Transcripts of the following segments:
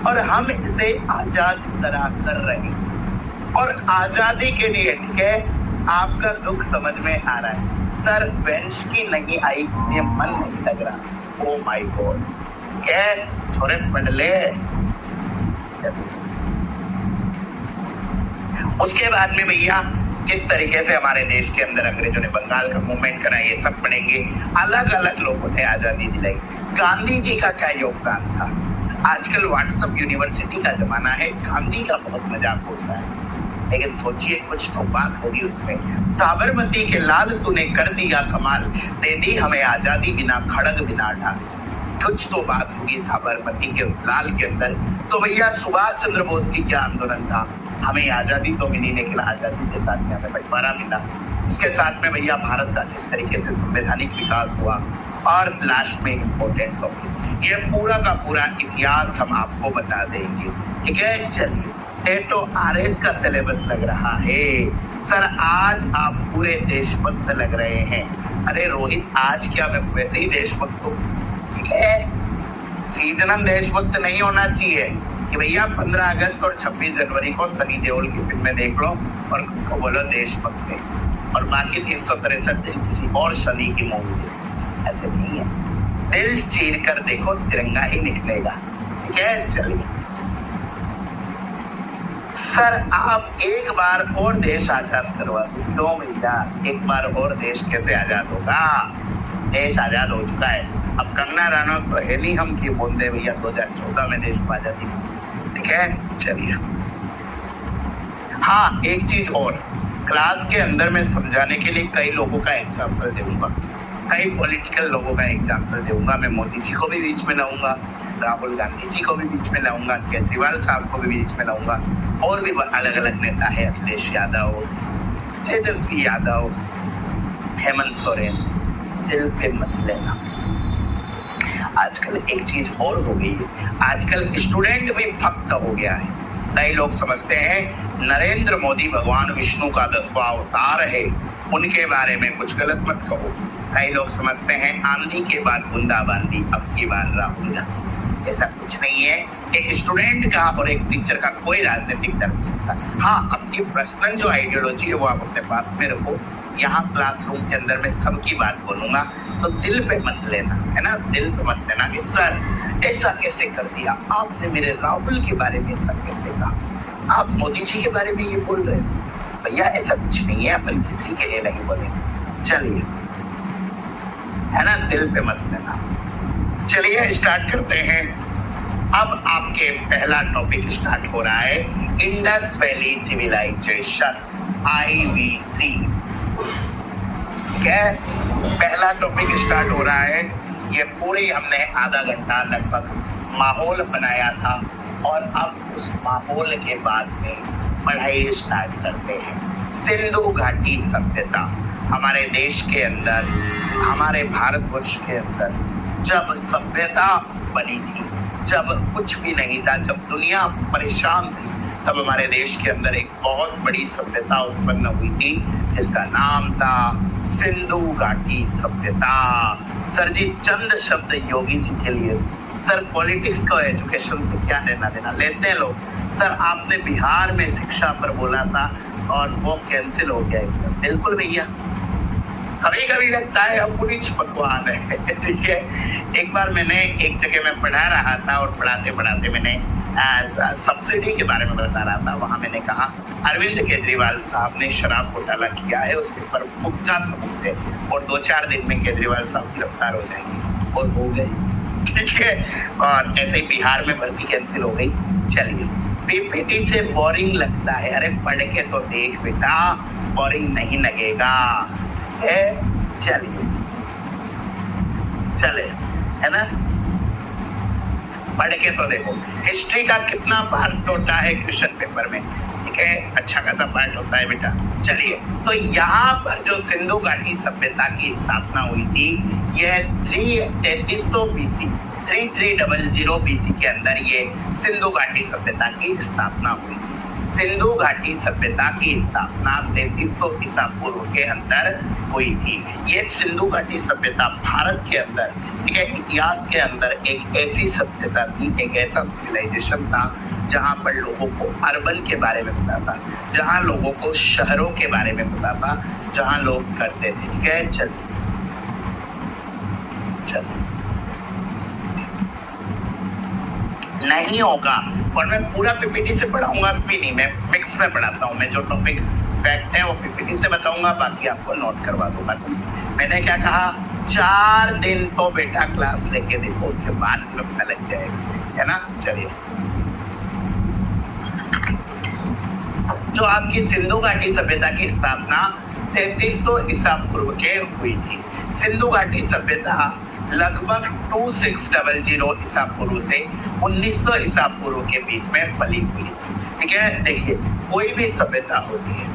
और हम इसे आजाद करार रहे हैं। और आजादी के लिए, ठीक है, आपका दुख समझ में आ रहा है, सर बेंच की नहीं आई इसलिए मन नहीं लग रहा। ओ माय गॉड, क्या छोरे पढ़ ले। उसके बाद में भैया किस तरीके से हमारे देश के अंदर अंग्रेजों ने बंगाल का मूवमेंट करा, ये सब पढ़ेंगे। अलग अलग लोगों ने आजादी दिलाई। गांधी जी का क्या योगदान था। आजकल व्हाट्सएप यूनिवर्सिटी का जमाना है, गांधी का बहुत मजाक होता है, लेकिन सोचिए कुछ तो बात होगी उसमें। साबरमती के लाल तूने कर दिया कमाल, दे दी हमें आजादी बिना खड़ग बिना ढाल। कुछ तो बात होगी साबरमती के उस लाल के अंदर। तो भैया सुभाष चंद्र बोस की क्या आंदोलन था, हमें आजादी तो मिली लेकिन आजादी के साथ में हमें बंटवारा मिला। इसके साथ में भैया भारत का किस तरीके से संवैधानिक विकास हुआ, और लास्ट में इम्पोर्टेंट टॉपिक, ये पूरा का पूरा इतिहास हम आपको बता देंगे, ठीक है। चलिए, ये तो आरएस का सिलेबस लग रहा है। सर आज आप पूरे देशभक्त लग रहे हैं। अरे रोहित, आज क्या मैं वैसे ही देशभक्त हूँ, ठीक है। सीजनल देशभक्त नहीं होना चाहिए कि भैया 15 अगस्त और 26 जनवरी को सनी देओल की फिल्में देख लो और खुद को बोलो देशभक्त है, और बाकी 363 दिन किसी और शनि की मूवी। ऐसे नहीं है, दिल चीर कर देखो तिरंगा ही निकलेगा, ठीक है। चलिए सर, आप एक बार और देश आजाद करवा दो। क्यों भैया, एक बार और देश कैसे आजाद होगा, देश आजाद हो चुका है। अब कंगना रनौत तो है नहीं हम की बोलते भैया 2014 में देश को आजादी, ठीक है। चलिए, हाँ एक चीज और, क्लास के अंदर में समझाने के लिए कई लोगों का एग्जाम्पल दूंगा, कई पॉलिटिकल लोगों का एग्जाम्पल दूंगा। मैं मोदी जी को भी बीच में लाऊंगा, राहुल गांधी जी को भी बीच में लाऊंगा, केजरीवाल साहब को भी बीच में लाऊंगा, और भी अलग अलग नेता है, अखिलेश यादव, तेजस्वी यादव, हेमंत सोरेन। दिल पे मत लेना। आजकल एक चीज और हो गई है, आजकल स्टूडेंट भी भक्त हो गया है। कई लोग समझते हैं नरेंद्र मोदी भगवान विष्णु का 10वां अवतार है, उनके बारे में कुछ गलत मत कहो। कई लोग समझते हैं आंधी के बाद बूंदाबांदी, अब की बार राहुल गांधी। ऐसा कुछ नहीं है। एक स्टूडेंट का और एक टीचर का कोई राजनीतिक दर्द नहीं था। हाँ, आपकी पर्सनल जो आइडियोलॉजी है वो आप अपने पास में रखो। यहाँ क्लासरूम के अंदर में सबकी बात बोलूंगा, तो दिल पे मत लेना, है ना, दिल पे मत लेना कि सर ऐसा कैसे कर दिया आपने, मेरे राहुल के बारे में ऐसा कैसे कहा, आप मोदी जी के बारे में ये बोल रहे हो। भैया ऐसा कुछ नहीं है, अपन किसी के लिए नहीं बोले। चलिए, है ना, दिल पे मत लेना। चलिए स्टार्ट करते हैं। अब आपके पहला टॉपिक स्टार्ट हो रहा है, इंडस वैली सिविलाइजेशन, IVC। क्या पहला टॉपिक स्टार्ट हो रहा है। ये पूरे हमने आधा घंटा लगभग माहौल बनाया था, और अब उस माहौल के बाद में पढ़ाई स्टार्ट करते हैं। सिंधु घाटी सभ्यता हमारे देश के अंदर, हमारे भारतवर्ष के अंदर जब सभ्यता बनी थी, जब कुछ भी नहीं था, जब दुनिया परेशान थी, तब हमारे देश के अंदर एक बहुत बड़ी सभ्यता उत्पन्न हुई थी जिसका नाम था सिंधु घाटी सभ्यता। सर जी चंद शब्द योगी जी के लिए। सर पॉलिटिक्स को एजुकेशन से क्या लेना देना, लेते हैं लोग। सर आपने बिहार में शिक्षा पर बोला था और वो कैंसिल हो गया एकदम। बिल्कुल भैया, कभी कभी लगता है अब पुलिस पकवान है, ठीक है। एक बार मैंने एक जगह में पढ़ा रहा था, और पढ़ाते पढ़ाते मैंने सब्सिडी के बारे में बता रहा था। वहां मैंने कहा अरविंद केजरीवाल साहब ने शराब घोटाला किया है, उसके ऊपर पुख्ता सबूत है, और 2-4 दिन में केजरीवाल साहब गिरफ्तार हो जाएंगे, और हो गए, ठीक है। और ऐसे ही बिहार में भर्ती कैंसिल हो गई। चलिए, पीपीटी से बोरिंग लगता है, अरे पढ़ के तो देख बेटा, बोरिंग नहीं लगेगा। चलिए चले, है ना, पढ़ के तो देखो। हिस्ट्री का कितना पार्ट होता है क्वेश्चन पेपर में, ठीक है, अच्छा खासा पार्ट होता है बेटा। चलिए, तो यहाँ पर जो सिंधु घाटी सभ्यता की स्थापना हुई थी, यह 3300 BC 3300 BC के अंदर ये सिंधु घाटी सभ्यता की स्थापना हुई। सिंधु घाटी सभ्यता की स्थापना 3300 ईसा पूर्व के अंदर हुई थी। ये सिंधु घाटी सभ्यता भारत के अंदर, ठीक है, इतिहास के अंदर एक ऐसी सभ्यता थी, एक ऐसा सिविलाइजेशन था जहां पर लोगों को अर्बन के बारे में पता था, जहां लोगों को शहरों के बारे में पता था, जहां लोग करते थे। ठीक है, चलिए नहीं होगा और मैं पूरा पीपीटी से पढ़ाऊंगा भी नहीं, मैं मिक्स में पढ़ाता हूँ। मैं जो टॉपिक फैक्ट है वो पीपीटी से बताऊंगा, बाकी आपको नोट करवा दूंगा। मैंने क्या कहा, 4 दिन तो बेटा क्लास लेके देखो, उसके बाद में पता लग जाएगा, है ना। चलिए, जो आपकी सिंधु घाटी सभ्यता की स्थापना 3300 ईसा पूर्व के हुई थी। सिंधु घाटी सभ्यता लगभग 2600 ईसा पूर्व से 1900 ईसा पूर्व के बीच में फली हुई। ठीक है, देखिए, कोई भी सभ्यता होती है,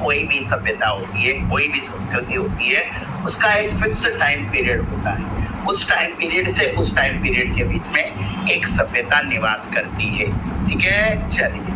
कोई भी सभ्यता होती है, कोई भी संस्कृति होती है, उसका एक फिक्स टाइम पीरियड होता है। उस टाइम पीरियड से उस टाइम पीरियड के बीच में एक सभ्यता निवास करती है। ठीक है, चलिए,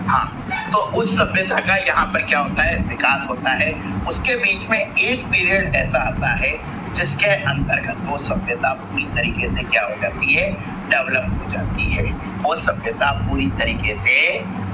हाँ, तो उस सभ्यता का यहाँ पर क्या होता है, विकास होता है। उसके बीच में एक पीरियड ऐसा आता है जिसके अंतर्गत वो सभ्यता पूरी तरीके से क्या हो जाती है, डेवलप हो जाती है। वो सभ्यता पूरी तरीके से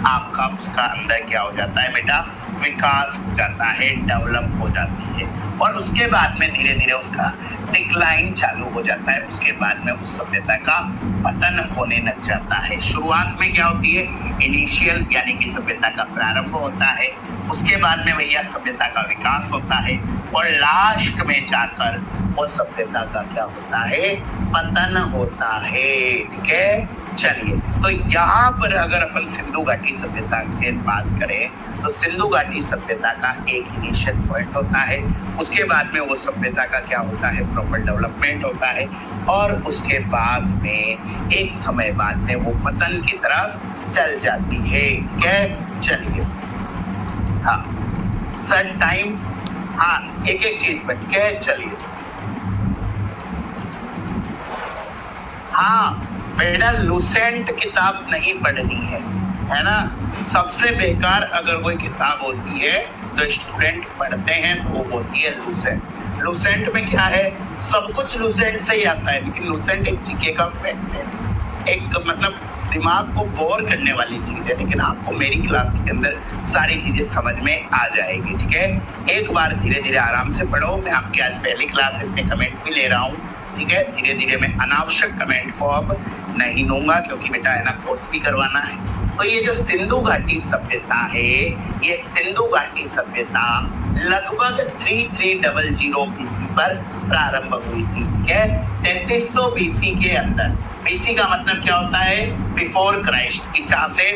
आपका उसका अंदर क्या हो जाता है बेटा, विकास हो जाता है, डेवलप हो जाती है। और उसके बाद में धीरे धीरे उसका डिक्लाइन चालू हो जाता है। उसके बाद में उस सभ्यता का पतन होने लग जाता है। शुरुआत में क्या होती है, इनिशियल यानी कि सभ्यता का प्रारंभ होता है। उसके बाद में भैया सभ्यता का विकास होता है और लास्ट में जाकर वो सभ्यता का क्या होता है, पतन होता है। ठीक है, चलिए, तो यहाँ पर अगर अपन सिंधु घाटी सभ्यता की बात करें तो सिंधु घाटी सभ्यता का एक इनिशियल पॉइंट होता है। उसके बाद में वो सभ्यता का क्या होता है, प्रॉपर डेवलपमेंट होता है और उसके बाद में एक समय बाद में वो पतन की तरफ चल जाती है। ठीक है, चलिए, हाँ सर टाइम, हाँ एक एक चीज पर। ठीक है, चलिए, हाँ बेटा लूसेंट किताब नहीं पढ़नी है ना। सबसे बेकार अगर कोई किताब होती है तो स्टूडेंट पढ़ते हैं तो वो होती है लूसेंट। लूसेंट में क्या है, सब कुछ लूसेंट से ही आता है, लेकिन लूसेंट एक जीके का फैक्ट है, एक मतलब दिमाग को बोर करने वाली चीज है, लेकिन आपको मेरी क्लास के अंदर सारी चीजें समझ में आ जाएगी। ठीक है, एक बार धीरे धीरे आराम से पढ़ो। मैं आपकी आज पहली क्लास इसमें कमेंट भी ले रहा हूँ। ठीक है, धीरे धीरे मैं अनावश्यक कमेंट को अब नहीं दूंगा क्योंकि बेटा है ना कोर्स भी करवाना है। तो ये जो सिंधु घाटी सभ्यता है, ये सिंधु घाटी सभ्यता लगभग 3300 बीसी पर प्रारंभ हुई थी। ठीक है, 3300 बीसी के अंदर, बीसी का मतलब क्या होता है, बिफोर क्राइस्ट, ईसा से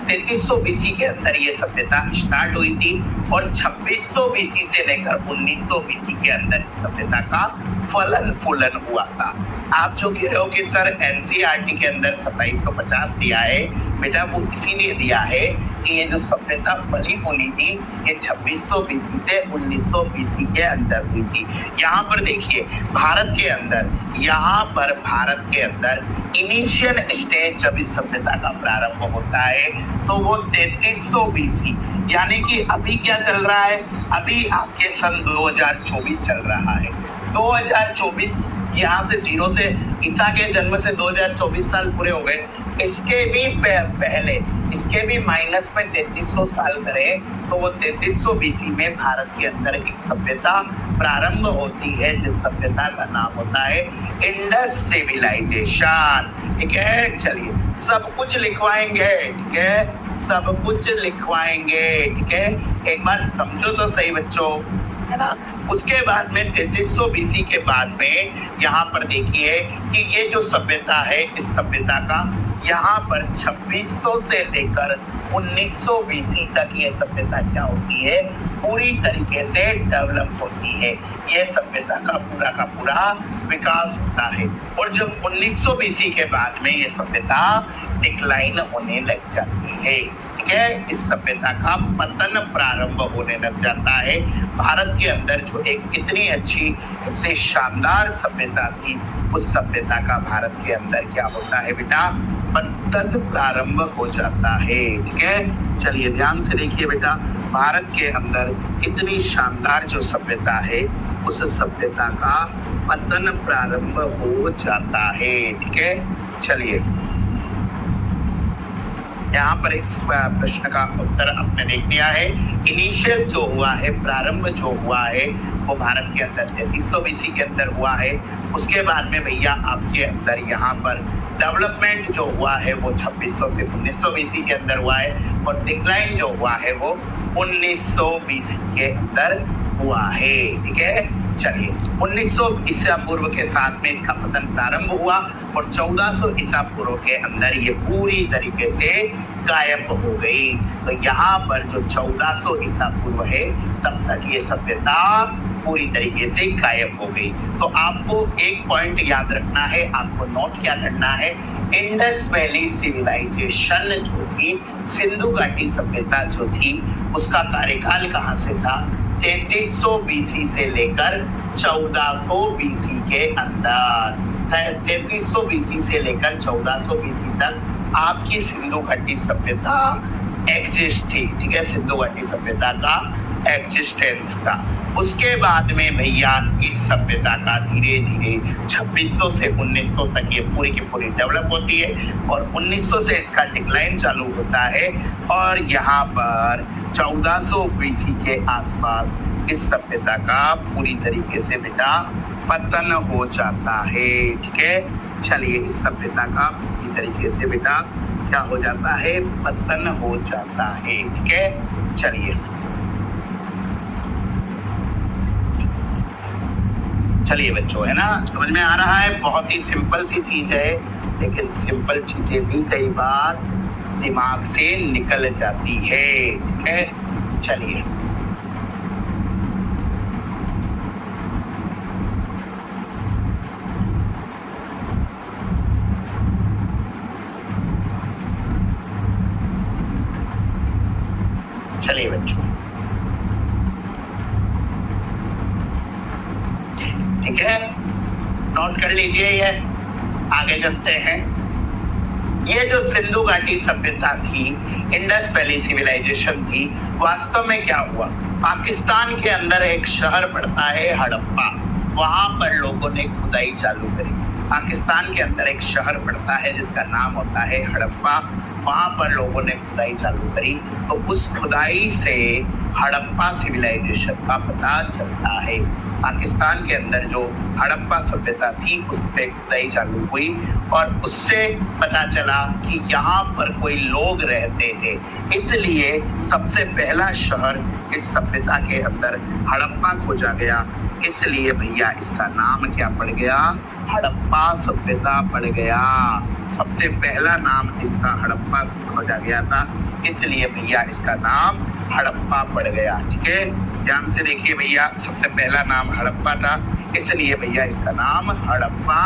3300 बीसी के अंदर ये सभ्यता स्टार्ट हुई थी और 2600 बीसी से लेकर 1900 बीसी के अंदर इस सभ्यता का फलन फूलन हुआ था। आप जो कह रहे हो कि सर एनसीईआरटी के अंदर 2750 दिया है, बेटा वो इसीलिए दिया है कि ये जो सभ्यता फली फूली थी ये 2600 बीसी से 1900 बीसी के अंदर हुई थी। यहाँ पर देखिए भारत के अंदर, यहाँ पर भारत के अंदर इनिशियल स्टेज जब इस सभ्यता का प्रारंभ होता है तो वो 3300 बीसी, यानी कि अभी क्या चल रहा है, अभी आपके सन 2024 चल रहा है। 2024 यहाँ से जीरो से, ईसा के जन्म से 2024 साल पूरे हो गए। इसके भी पहले, इसके भी माइनस में 3300 साल करें तो वो 3300 बीसी में भारत के अंदर एक सभ्यता प्रारंभ होती है जिस सभ्यता का नाम होता है इंडस सिविलाइजेशन। ठीक है, चलिए सब कुछ लिखवाएंगे। ठीक है, सब कुछ लिखवाएंगे। ठीक है, एक बार समझो तो सही बच्चों, है ना। उसके बाद में 3300 बीसी के बाद में यहाँ पर देखिए कि ये जो सभ्यता है, इस सभ्यता का यहाँ पर 2600 से लेकर 1900 बीसी तक ये सभ्यता क्या होती है, पूरी तरीके से डेवलप होती है। ये सभ्यता का पूरा विकास होता है और जब 1900 बीसी के बाद में ये सभ्यता डिक्लाइन होने लग जाती है। ठीक है, इस सभ्यता का पतन प्रारंभ होने लग जाता है भारत के अंदर जो एक इतनी अच्छी, इतनी शानदार सभ्यता थी, उस सभ्यता का भारत के अंदर क्या होता है बेटा, पतन प्रारंभ हो जाता है। ठीक है, चलिए ध्यान से देखिए बेटा, भारत के अंदर इतनी शानदार जो सभ्यता है, उस सभ्यता का पतन प्रारंभ हो जाता है। ठीक है, चलिए यहाँ पर इस प्रश्न का उत्तर आपने देख लिया है। इनिशियल जो हुआ है, प्रारंभ जो हुआ है, वो भारत के अंदर 3300 BC के अंदर हुआ है। उसके बाद में भैया आपके अंदर यहाँ पर डेवलपमेंट जो हुआ है वो 2600 से 1900 BC के अंदर हुआ है, और डिक्लाइन जो हुआ है वो 1900 BC के अंदर हुआ है। ठीक है, चलिए 1900 ईसा पूर्व के साथ में इसका पतन प्रारंभ हुआ, और 1400 ईसा पूर्व के अंदर ये पूरी तरीके से गायब हो गई। तो यहाँ पर जो 1400 ईसा पूर्व है, तब तक ये सभ्यता पूरी तरीके से गायब हो गई। तो आपको एक पॉइंट याद रखना है, आपको नोट क्या करना है, इंडस वैली सिविलाइजेशन जो थी, सिंधु घाटी सभ्यता जो थी, उसका कार्यकाल कहाँ से था, 3300 BC से लेकर 1400 BC के अंदर। 3300 BC से लेकर 1400 BC तक आपकी सिंधु घाटी सभ्यता एग्जिस्ट थी। ठीक है, सिंधु घाटी सभ्यता का एग्जिस्टेंस था। उसके बाद में भैया इस सभ्यता का धीरे धीरे 2600 से 1900 तक ये पूरी की पूरी डेवलप होती है, और 1900 से इसका डिक्लाइन चालू होता है, और यहाँ पर 1400 BC के आसपास इस सभ्यता का पूरी तरीके से बेटा पतन हो जाता है। ठीक है, चलिए इस सभ्यता का पूरी तरीके से बेटा क्या हो जाता है, पतन हो जाता है। ठीक है, चलिए चलिए बच्चों, है ना, समझ में आ रहा है, बहुत ही सिंपल सी चीज है, लेकिन सिंपल चीजें भी कई बार दिमाग से निकल जाती है। ठीक है, चलिए चलिए बच्चों, ठीक है, नोट कर लीजिए, ये आगे चलते हैं। ये जो सिंधु घाटी सभ्यता थी, इंडस वैली सिविलाइजेशन थी, वास्तव में क्या हुआ, पाकिस्तान के अंदर एक शहर पड़ता है हड़प्पा, वहां पर लोगों ने खुदाई चालू करी। पाकिस्तान के अंदर एक शहर पड़ता है जिसका नाम होता है हड़प्पा, वहां पर लोगों ने खुदाई चालू करी। तो उस खुदाई से हड़प्पा सिविलाइजेशन का पता चलता है। पाकिस्तान के अंदर जो हड़प्पा सभ्यता थी, उस पे खुदाई चालू हुई, और उससे पता चला कि यहाँ पर कोई लोग रहते थे, इसलिए सबसे पहला शहर इस सभ्यता के अंदर हड़प्पा खोजा गया। इसलिए भैया इसका नाम क्या पड़ गया, हड़प्पा सभ्यता पड़ गया। सबसे पहला नाम इसका हड़प्पा खोजा गया था, इसलिए भैया इसका नाम हड़प्पा पड़ गया। ठीक है, ध्यान से देखिए भैया, सबसे पहला नाम हड़प्पा था, इसलिए भैया इसका नाम हड़प्पा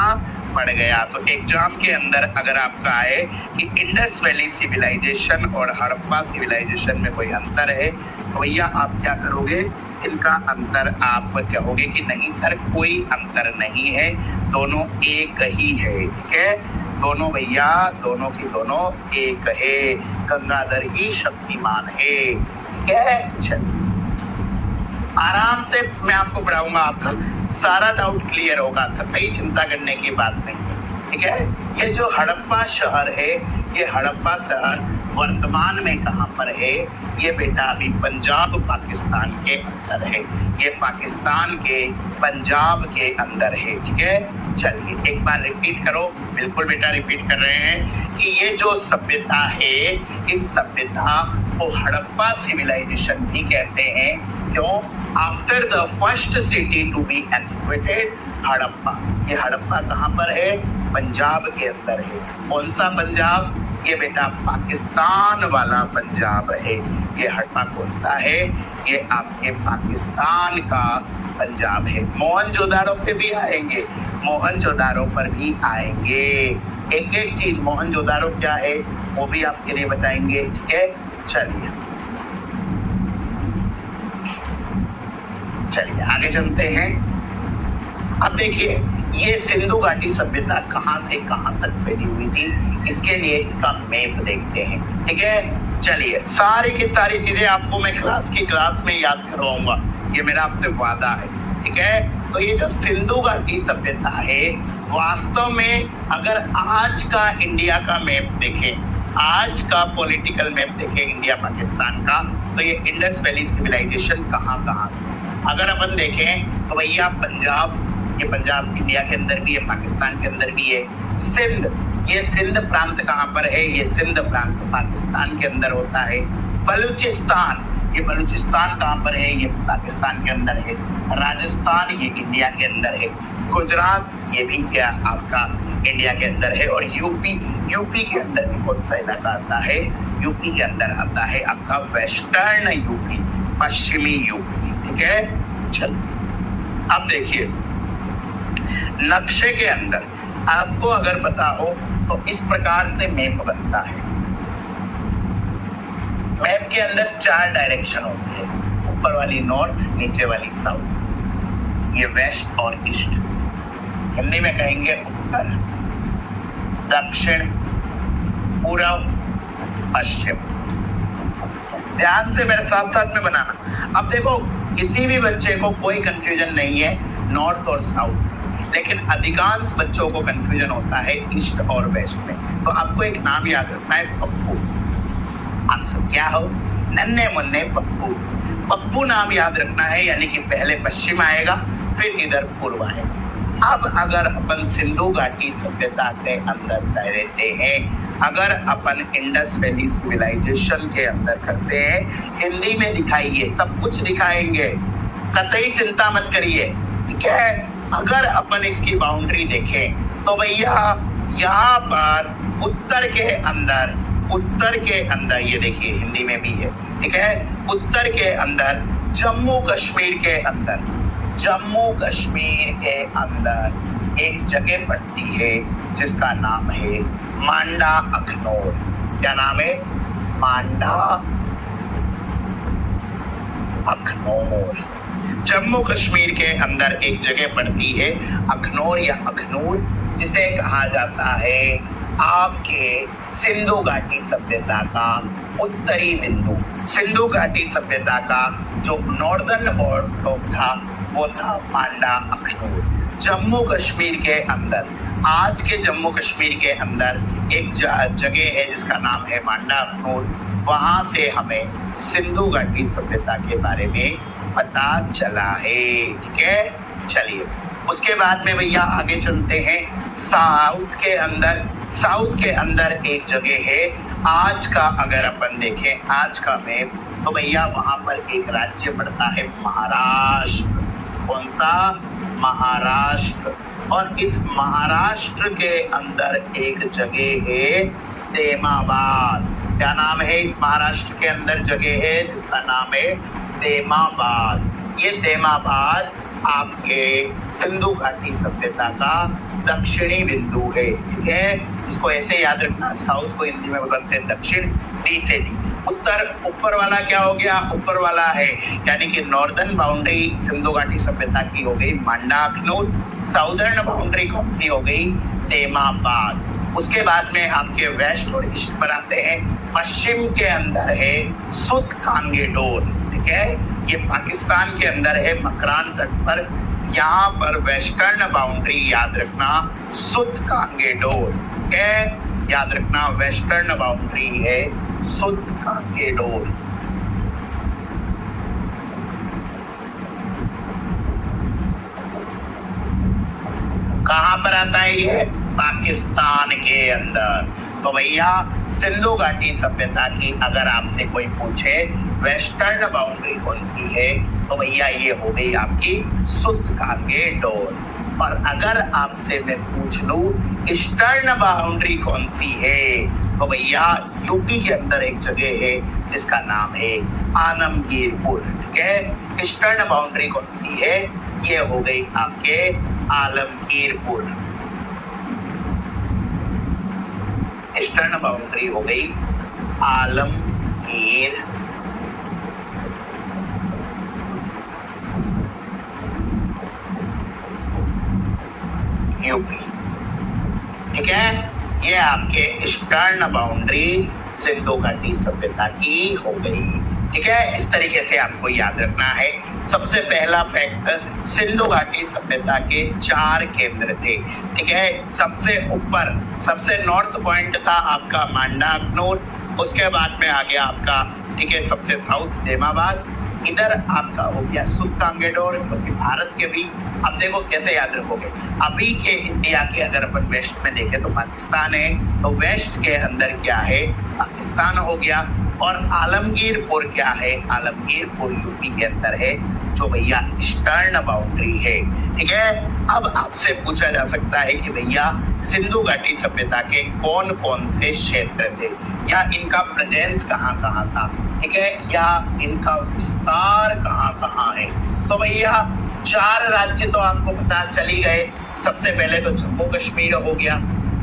पड़ गया। तो एग्जाम के अंदर अगर आपका आए कि इंडस वैली सिविलाइजेशन और हड़प्पा सिविलाइजेशन में कोई अंतर है, तो भैया आप क्या करोगे, इनका अंतर आप कहोगे कि नहीं सर कोई अंतर नहीं है, दोनों एक ही है। ठीक है, दोनों भैया दोनों की दोनों एक है, गंगाधर ही शक्तिमान है। ठीक है, चलिए आराम से मैं आपको पढ़ाऊंगा, आपका सारा डाउट क्लियर होगा, कहीं चिंता करने की बात नहीं। ठीक है, ये जो हड़प्पा शहर है, ये हड़प्पा शहर वर्तमान में कहाँ पर है, ये बेटा अभी पंजाब पाकिस्तान के अंदर है, ये पाकिस्तान के पंजाब के अंदर है। ठीक है, चलिए एक बार रिपीट करो, बिल्कुल बेटा रिपीट कर रहे हैं कि ये जो सभ्यता है, इस सभ्यता को हड़प्पा सिविलाइजेशन भी कहते हैं। क्यों, after the first city to be exploited Harappa. ये हड़प्पा कहाँ पर है, पंजाब के अंदर है। कौन सा पंजाब, ये बेटा पाकिस्तान वाला पंजाब है। ये हड़प्पा कौन सा है, ये आपके पाकिस्तान का पंजाब है। मोहनजोदाड़ो पे भी आएंगे, मोहनजोदाड़ो पर भी आएंगे, एक एक चीज मोहनजोदाड़ो क्या है वो भी आपके लिए बताएंगे। ठीक है, चलिए चलिए आगे चलते हैं। अब देखिए ये सिंधु घाटी सभ्यता कहां से कहां तक फैली हुई थी, इसके लिए इसका मैप देखते हैं। ठीक है, चलिए सारी की सारी चीजें आपको मैं क्लास में याद करवाऊंगा, ये मेरा आपसे वादा है। ठीक है, तो ये जो सिंधु घाटी सभ्यता है वास्तव में अगर आज का इंडिया का मैप देखें, आज का पॉलिटिकल मैप देखें इंडिया पाकिस्तान का, तो ये इंडस वैली सिविलाइजेशन कहाँ कहाँ, अगर अपन देखें तो भैया पंजाब, ये पंजाब इंडिया के अंदर भी है, पाकिस्तान के अंदर भी है। सिंध, ये सिंध प्रांत कहाँ पर है, ये सिंध प्रांत पाकिस्तान के अंदर होता है। बलूचिस्तान, ये बलूचिस्तान कहाँ पर है, ये पाकिस्तान के अंदर है। राजस्थान ये इंडिया के अंदर है। गुजरात ये भी क्या आपका इंडिया के अंदर है। और यूपी के अंदर भी कौन सा इलाका आता है, यूपी के अंदर आता है आपका वेस्टर्न यूपी, पश्चिमी यूपी। ठीक है, चलो अब देखिए नक्शे के अंदर आपको अगर पता हो तो इस प्रकार से मैप बनता है। मैप के अंदर 4 डायरेक्शन होती है, ऊपर वाली नॉर्थ, नीचे वाली साउथ, ये वेस्ट और ईस्ट। हिंदी में कहेंगे उत्तर, दक्षिण, पूर्व, पश्चिम। ध्यान से मेरे साथ साथ में बनाना। अब देखो किसी भी बच्चे को कोई कंफ्यूजन नहीं है नॉर्थ और साउथ, लेकिन अधिकांश बच्चों को कंफ्यूजन होता है ईस्ट और वेस्ट में। तो आपको एक नाम याद रखना है, पप्पू। आप सब क्या हो, नन्हे मुन्ने पप्पू। पप्पू नाम याद रखना है, यानी कि पहले पश्चिम आएगा फिर इधर पूर्व आएगा। अब अगर अपन सिंधु घाटी सभ्यता के अंदर रहते हैं, अगर अपन इंडस वैली सिविलाइजेशन के अंदर करते हैं, हिंदी में दिखाइए, सब कुछ दिखाएंगे, कतई चिंता मत करिए। ठीक है, अगर अपन इसकी बाउंड्री देखें तो भैया यहाँ पर उत्तर के अंदर ये देखिए हिंदी में भी है। ठीक है, उत्तर के अंदर जम्मू कश्मीर के अंदर एक जगह पड़ती है जिसका नाम है मांडा अखनौर। क्या नाम है, मांडा अखनौर। जम्मू कश्मीर के अंदर एक जगह पड़ती है अखनौर या अखनूर, जिसे कहा जाता है आपके सिंधु घाटी सभ्यता का उत्तरी बिंदु। सिंधु घाटी सभ्यता का जो नॉर्दर्न बॉर्डर था वो था मांडा अखनूर। जम्मू कश्मीर के अंदर, आज के जम्मू कश्मीर के अंदर एक जगह है जिसका नाम है मांडा अखनूर। वहां से हमें सिंधु घाटी सभ्यता के बारे में पता चला है। ठीक है, चलिए उसके बाद में भैया आगे चलते हैं। साउथ के अंदर एक जगह है, आज का अगर अपन देखें आज का मैप, तो भैया वहां पर एक राज्य पड़ता है महाराष्ट्र। कौन सा, महाराष्ट्र। और इस महाराष्ट्र के अंदर एक जगह है तेमाबाद। क्या नाम है, इस महाराष्ट्र के अंदर जगह है जिसका नाम है तेमाबाद। ये तेमाबाद आपके सिंधु घाटी सभ्यता का दक्षिणी बिंदु है। ठीक है, इसको ऐसे याद रखना, साउथ को हिंदी में बोलते हैं दक्षिण, डी से डी। उत्तर, ऊपर वाला क्या हो गया, ऊपर वाला है यानी कि नॉर्दर्न बाउंड्री सिंधु घाटी सभ्यता की हो गई मांडा अखनूर। साउदर्न बाउंड्री कौन सी हो गई, तेमाबाद। उसके बाद में आपके वेस्ट और ईस्ट पर आते हैं। पश्चिम के अंदर है सुत कांगेडोर। ठीक है, ये पाकिस्तान के अंदर है मकरान तट पर। यहाँ पर वेस्टर्न बाउंड्री याद रखना सुत कांगेडोर है, याद रखना वेस्टर्न बाउंड्री है सुत कांगेडोर। कहाँ पर आता है ये, पाकिस्तान के अंदर। तो भैया सिंधु घाटी सभ्यता की अगर आपसे कोई पूछे वेस्टर्न बाउंड्री कौन सी है, तो भैया ये हो गई आपकी सुत कांगेडोर। और अगर आपसे मैं पूछ लूं ईस्टर्न बाउंड्री कौन सी है, तो भैया यूपी के अंदर एक जगह है जिसका नाम है आलमगीरपुर। ठीक है, ईस्टर्न बाउंड्री कौन सी है, ये हो गई आपके आलमगीरपुर। ईस्टर्न बाउंड्री हो गई आलमगीर। यूपी। ठीक है, ये आपके ईस्टर्न बाउंड्री सिंधु घाटी सभ्यता की हो गई। ठीक है, इस तरीके से आपको याद रखना है। सबसे पहला फैक्ट, सिंधु घाटी सभ्यता के 4 केंद्र थे। ठीक है, सबसे ऊपर सबसे नॉर्थ पॉइंट था आपका मांडाकनूर, उसके बाद में आ गया आपका, ठीक है, सबसे साउथ देमाबाद, इधर आपका हो गया सुल्तानगढ़, क्योंकि भारत के भी, अब देखो कैसे याद रखोगे, अभी के इंडिया के अगर अपन वेस्ट में देखें तो पाकिस्तान है, तो वेस्ट के अंदर क्या है, पाकिस्तान हो गया। और आलमगीरपुर क्या है, आलमगीरपुर यूपी के अंदर है, जो भैया ईस्टर्न बाउंड्री है। ठीक है, अब आपसे पूछा जा सकता है कि भैया सिंधु घाटी सभ्यता के कौन कौन से क्षेत्र थे, या इनका प्रेजेंस कहाँ कहाँ था, ठीक है, या इनका विस्तार कहाँ कहाँ है। तो भैया 4 राज्य तो आपको पता चली गए। सबसे पहले तो जम्मू कश्मीर हो गया,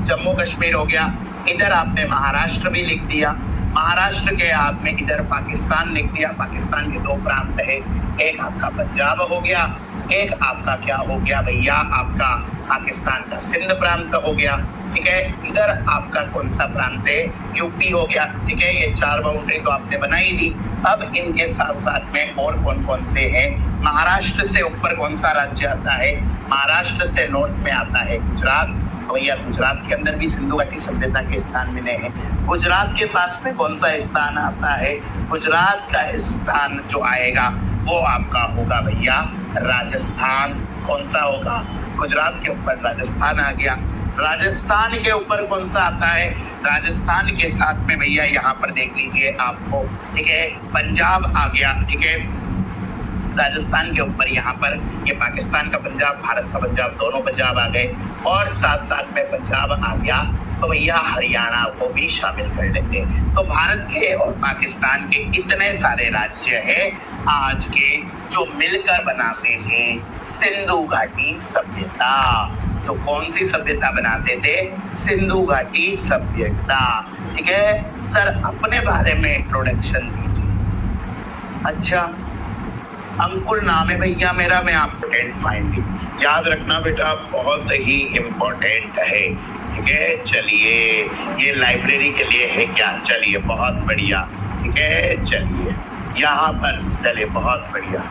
जम्मू कश्मीर हो गया, इधर आपने महाराष्ट्र भी लिख दिया, महाराष्ट्र के आपने इधर पाकिस्तान लिख दिया, पाकिस्तान के 2 प्रांत है, एक आपका पंजाब हो गया, एक आपका क्या हो गया भैया, आपका पाकिस्तान का सिंध प्रांत हो गया। ठीक है, इधर आपका कौन सा प्रांत है, यूपी हो गया। ठीक है, ये 4 बाउंड्री तो आपने बनाई दी। अब इनके साथ साथ में और कौन कौन से हैं, महाराष्ट्र से ऊपर कौन सा राज्य आता है, महाराष्ट्र से नॉर्थ में आता है गुजरात, भैया गुजरात के अंदर भी सिंधु घाटी सभ्यता के स्थान मिले हैं। गुजरात के पास में कौन सा स्थान आता है, गुजरात का स्थान जो आएगा वो आपका होगा भैया राजस्थान। कौन सा होगा, गुजरात के ऊपर राजस्थान आ गया। राजस्थान के ऊपर कौन सा आता है, राजस्थान के साथ में भैया यहाँ पर देख लीजिए आपको, ठीक है, पंजाब आ गया। ठीक है, राजस्थान के ऊपर यहाँ पर ये पाकिस्तान का पंजाब, भारत का पंजाब, दोनों पंजाब आ गए, और साथ साथ में पंजाब आ गया तो भैया हरियाणा को भी शामिल कर लेते। तो भारत के और पाकिस्तान के इतने सारे राज्य हैं आज के जो मिलकर बनाते हैं सिंधु घाटी सभ्यता। तो कौन सी सभ्यता बनाते थे, सिंधु घाटी सभ्यता। ठीक है सर, अपने बारे में इंट्रोडक्शन दीजिए। अच्छा, अंकुर नाम है भैया मेरा, मैं आपको फाइंडिंग याद रखना बेटा, बहुत ही इम्पोर्टेंट है। ठीक है, चलिए ये लाइब्रेरी के लिए है क्या, चलिए बहुत बढ़िया। ठीक है, चलिए यहाँ पर चलिए, बहुत बढ़िया।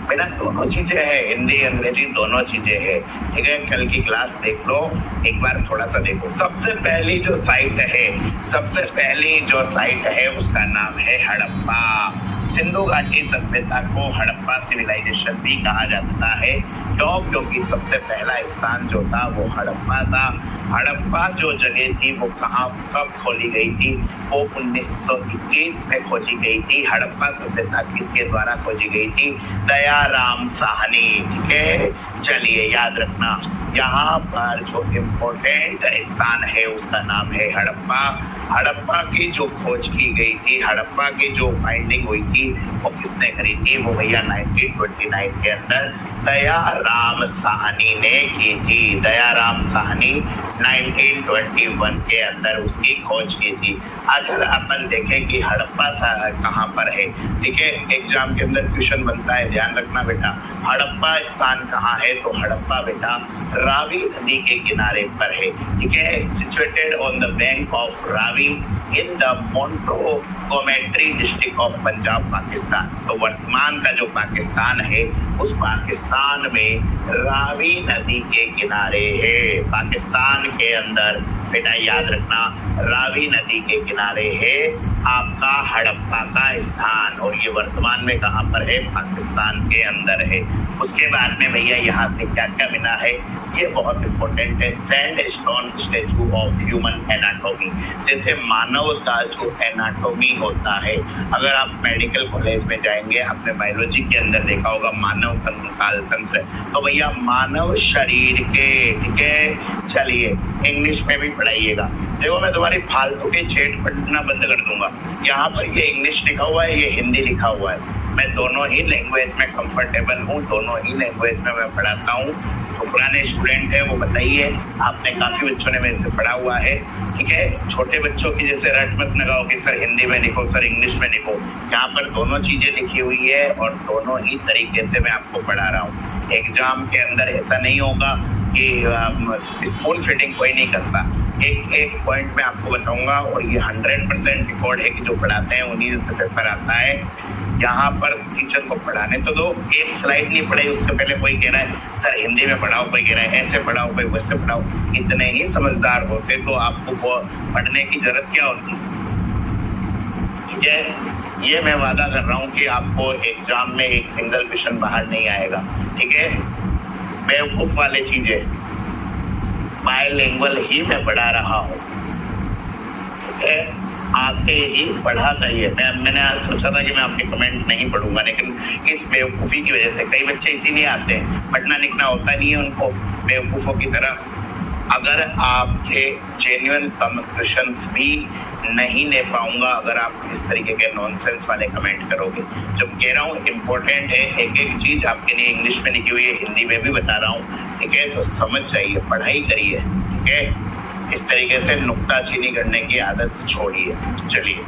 मेरा दोनों चीजें हैं, हिंदी अंग्रेजी दोनों चीजें हैं। ठीक है, कल की क्लास देख लो एक बार, थोड़ा सा देखो। सबसे पहली जो साइट है, सबसे पहली जो साइट है उसका नाम है हड़प्पा। सिंधु घाटी सभ्यता को हड़प्पा सिविलाइजेशन भी कहा जाता है। क्यों, क्योंकि सबसे पहला स्थान जो था वो हड़प्पा था। हड़प्पा जो जगह थी वो कहाँ कब खोली गई थी, वो 1921 में खोजी गई थी। हड़प्पा सभ्यता किसके द्वारा खोजी गई थी, दयाराम साहनी। ठीक है, चलिए याद रखना, यहाँ पर जो इम्पोर्टेंट स्थान है उसका नाम है हड़प्पा। हड़प्पा की जो खोज की गई थी, हड़प्पा की जो फाइंडिंग हुई थी वो किसने करी थी, वो भैया 1929 के अंदर दयाराम साहनी ने की थी। दयाराम साहनी 1921 के अंदर उसकी खोज की थी। अगर अपन देखें कि हड़प्पा कहाँ पर है, ठीक है, एग्जाम के अंदर क्वेश्चन बनता है, ध्यान रखना बेटा। हड़प्पा स्थान कहाँ है, तो हड़प्पा बेटा रावी नदी के किनारे पर है। ठीक है, situated on the bank of Ravi in the Montgomery district of Punjab, Pakistan. तो वर्तमान का जो पाकिस्तान है उस पाकिस्तान में रावी नदी के किनारे है। पाकिस्तान के अंदर बेटा याद रखना, रावी नदी के किनारे है आपका हड़प्पा का स्थान, और ये वर्तमान में कहाँ पर है, पाकिस्तान के अंदर है। उसके बाद में भैया यहाँ से क्या क्या मिला है, ये बहुत इंपॉर्टेंट है। Sandstone statue of human anatomy, जैसे मानव का जो एनाटॉमी होता है, अगर आप मेडिकल कॉलेज में जाएंगे, आपने बायोलॉजी के अंदर देखा होगा मानव कंकाल तंत्र, तो भैया मानव शरीर के, ठीक है, चलिए इंग्लिश में भी पढ़ाइएगा। देखो मैं तुम्हारी फालतू के चैट पढ़ना बंद कर दूंगा। यहाँ पर ये इंग्लिश लिखा हुआ है, ये हिंदी लिखा हुआ है। मैं दोनों ही लैंग्वेज में कंफर्टेबल हूँ, दोनों ही लैंग्वेज में मैं पढ़ाता हूँ। तो पुराने स्टूडेंट है वो बताइए, आपने काफी बच्चों ने मेरे से पढ़ा हुआ है, ठीक है। छोटे बच्चों की जैसे रट मत लगाओ कि सर हिंदी में लिखो, सर इंग्लिश में लिखो। यहाँ पर दोनों चीजें लिखी हुई है और दोनों ही तरीके से मैं आपको पढ़ा रहा हूँ। एग्जाम के अंदर ऐसा नहीं होगा कि स्पून फीडिंग कोई नहीं करता। एक पॉइंट मैं आपको बताऊंगा और ये 100% रिकॉर्ड है कि जो पढ़ाते हैं उन्हीं से पेपर आता है। यहाँ पर टीचर को पढ़ाने तो दो, एक स्लाइड नहीं पढ़ाई उससे पहले कोई कह रहा है सर हिंदी में पढ़ाओ, कोई कह रहा है ऐसे पढ़ाओ, कोई वैसे पढ़ाओ। इतने ही समझदार होते तो आपको पढ़ने की जरूरत क्या होती, ठीक है। ये मैं वादा कर रहा हूँ कि आपको एग्जाम में एक सिंगल क्वेश्चन बाहर नहीं आएगा, ठीक है। बेवकूफ वाले चीजें बायलिंगुअल ही मैं पढ़ा रहा हूँ, ठीक है। आके ही पढ़ा करिए। मैंने आज सोचा था कि मैं आपके कमेंट नहीं पढ़ूंगा, लेकिन इस बेवकूफ़ी की वजह से कई बच्चे इसीलिए आते हैं, पढ़ना लिखना होता नहीं है उनको, बेवकूफ़ों की तरह। अगर आपके जेन्युइन क्वेश्चंस भी नहीं ले पाऊंगा अगर आप इस तरीके के नॉनसेंस वाले कमेंट करोगे। जब कह रहा हूँ इम्पोर्टेंट है, एक एक चीज आपके लिए इंग्लिश में लिखी हुई है, हिंदी में भी बता रहा हूँ, ठीक है। तो समझ जाइए, पढ़ाई करिए, ठीक है। इस तरीके से नुक्ताचीनी करने की आदत छोड़िए। चलिए।